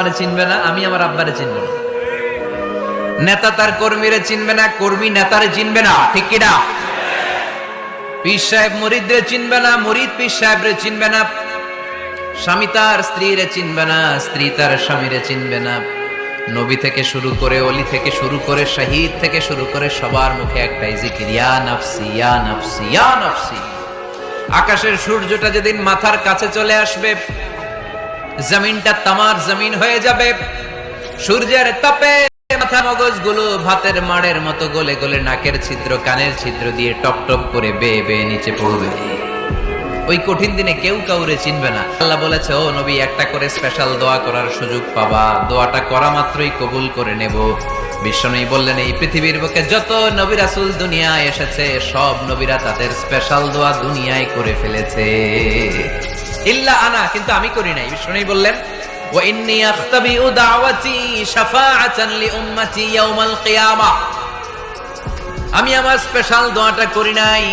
আমারে চিনবে না, আমি আমার আব্বারে চিনব না। নেতা তার কর্মীরে চিনবে না, কর্মী নেতারে চিনবে না, ঠিক কিনা? পীর সাহেব মুরিদরে চিনবে না, মুরিদ পীর সাহেবরে চিনবে না। স্বামী তার স্ত্রীরে চিনবে না, স্ত্রী তার স্বামীরে চিনবে না। নবী থেকে শুরু করে, অলি থেকে শুরু করে, শহীদ থেকে শুরু করে সবার মুখে একটাই জিকির, ইয়া নাফসি ইয়া নাফসি ইয়া নাফসি। আকাশের সূর্যটা যেদিন মাথার কাছে চলে আসবে, জমিনটা তামার জমিন হয়ে যাবে। সূর্যের তাপে মাথা মগজগুলো ভাতের মাড়ের মতো গলে গলে নাকের ছিদ্র কানের ছিদ্র দিয়ে টপ টপ করে বেয়ে বেয়ে নিচে পড়বে। ওই কঠিন দিনে কেউ কাউরে চিনবে না। আল্লাহ বলেছে, ও নবী, একটা করে স্পেশাল দোয়া করার সুযোগ পাবা, দোয়াটা করা মাত্রই কবুল করে নেব। বিশ্বনবী বললেন, এই পৃথিবীর বুকে যত নবী রাসূল দুনিয়ায় এসেছে, সব নবীরা তাদের স্পেশাল দোয়া দুনিয়ায় করে ফেলেছে, ইল্লা আনা, কিন্তু আমি করি নাই। বিশ্বনবী বললেন, ওয়া ইন্নী আখতাবিউ দাওয়াতি শাফাআতান লিউম্মতি ইয়াউমাল কিয়ামাহ। আমি আমার স্পেশাল দোয়াটা করি নাই,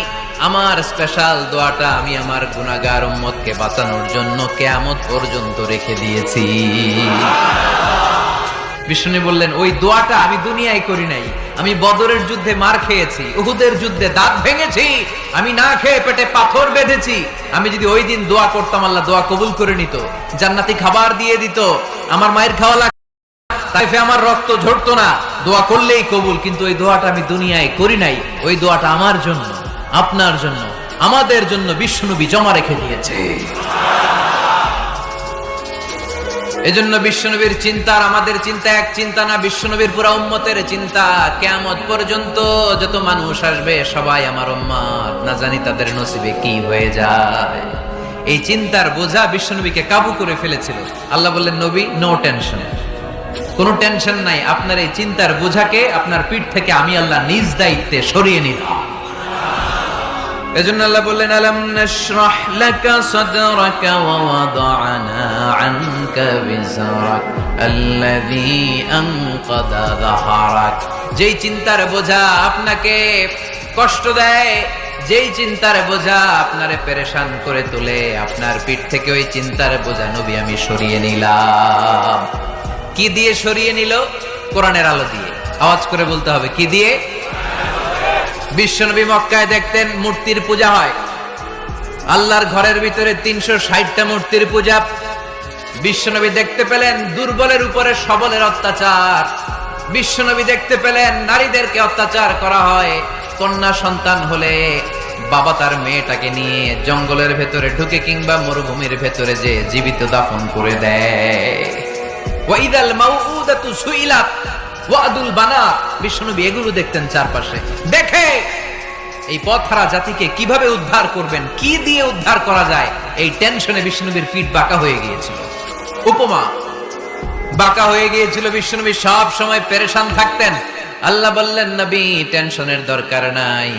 আমার স্পেশাল দোয়াটা আমি আমার গুনাহগার উম্মতকে বাঁচানোর জন্য কিয়ামত পর্যন্ত রেখে দিয়েছি। বিষ্ণু বললেন, ওই দোয়াটা আমি দুনিয়ায় করি নাই, আমি বদরের যুদ্ধে মার খেয়েছি, উহুদের যুদ্ধে দাঁত ভেঙেছি, আমি না খেয়ে পেটে পাথর বেঁধেছি। আমি যদি ওই দিন দোয়া করতাম, আল্লাহ দোয়া কবুল করে নিত, জান্নাতি খাবার দিয়ে দিত, আমার মায়ের খাওয়া লাগতো, তাইফে আমার রক্ত ঝরতো না, দোয়া করলেই কবুল। কিন্তু ওই দোয়াটা আমি দুনিয়ায় করি নাই, ওই দোয়াটা আমার জন্য, আপনার জন্য, আমাদের জন্য বিশ্বনবী জমা রেখে দিয়েছে। এজন্য বিশ্বনবীর চিন্তা আর আমাদের চিন্তা এক চিন্তা না, বিশ্বনবীর পুরা উম্মতের চিন্তা। কিয়ামত পর্যন্ত যত মানুষ আসবে সবাই আমার উম্মত, না জানি তাদের নসিবে কি হয়ে যায়। এই চিন্তার বোঝা বিশ্বনবীকে কাবু করে ফেলেছিল। আল্লাহ বললেন, নবী, নো টেনশন, কোনো টেনশন নাই, আপনার এই চিন্তার বোঝাকে আপনার পিঠ থেকে আমি আল্লাহ নিজ দায়িত্বে সরিয়ে নিলাম। এজন্য আল্লাহ বললেন, আলাম নাশরাহ লাকা সাদরাকা ওয়া ওয়াদা'না আনকা বিজরাক আল্লাযী আনকাদা যাহরাক। যেই চিন্তার বোঝা আপনাকে কষ্ট দেয়, যেই চিন্তার বোঝা আপনারে পেরেশান করে তোলে, আপনার পিঠ থেকে ওই চিন্তার বোঝা নবী আমি সরিয়ে নিলাম। কি দিয়ে সরিয়ে নিল? কোরআনের আলো দিয়ে। আওয়াজ করে বলতে হবে, কি দিয়ে? বিশ্বনবী মক্কায় দেখতেন মূর্তির পূজা হয়, আল্লাহর ঘরের ভিতরে 360টা মূর্তির পূজা। বিশ্বনবী দেখতে পেলেন দুর্বলের উপরে সবলের অত্যাচার, বিশ্বনবী দেখতে পেলেন নারীদেরকে অত্যাচার করা হয়। কন্যা সন্তান হলে বাবা তার মেয়েটাকে নিয়ে জঙ্গলের ভেতরে ঢুকে কিংবা মরুভূমির ভেতরে যে জীবিত দাফন করে দেয়। ওয়াইদাল মাউউদাতু সুইলাত ওয়াদুল বানাত। বিশ্বনবী এগুলো দেখতেন চারপাশে, দেখে এই পথহারা জাতিকে কিভাবে উদ্ধার করবেন, কি দিয়ে উদ্ধার করা যায়, এই টেনশনে বিশ্বনবীর পিঠ বাঁকা হয়ে গিয়েছিল। উপমা, বাঁকা হয়ে গিয়েছিল। বিশ্বনবী সব সময় পেরেশান থাকতেন। আল্লাহ বললেন, নবী, টেনশনের দরকার নাই,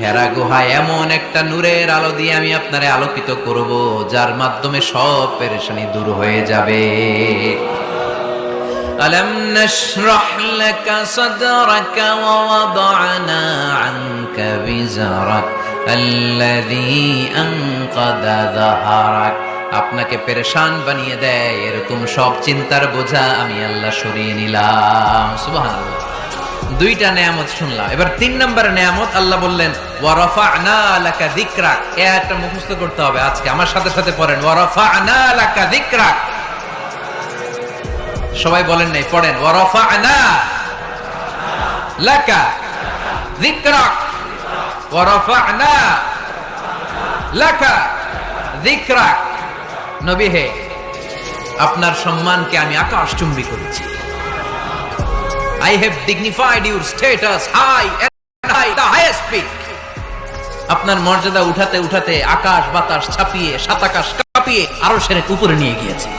হেরা গুহায় এমন একটা নূরের আলো দিয়ে আমি আপনারে আলোকিত করব, যার মাধ্যমে সব পেরেশানি দূর হয়ে যাবে। ألم نشرح لك صدرك ووضعنا عنك وزرك الذي أنقض ظهرك। আপনাকে পেরেশান বানিয়ে দেয় এরকম সব চিন্তার বোঝা আমি আল্লাহ সরিয়ে নিলাম। সুবহানাল্লাহ। দুইটা নেয়ামত শুনলাম, এবার 3 নম্বর নেয়ামত। আল্লাহ বললেন, ওয়া রাফা'না লাকা যিকরাক। এটা মুখস্থ করতে হবে আজকে, আমার সাথে সাথে পড়েন, ওয়া রাফা'না লাকা যিকরাক। সবাই বলেন নাই, পড়েন, ওয়া রাফা'না লাকা যিকরাক ওয়া রাফা'না লাকা যিকরাক। নবী হে, আপনার সম্মানকে আমি আকাশচুম্বী করেছি। I have dignified your status high and high, the highest peak. আপনার মর্যাদা উঠাতে উঠাতে আকাশ বাতাস ছাপিয়ে, সাত আকাশ কাঁপিয়ে আরশের উপরে নিয়ে গিয়েছে।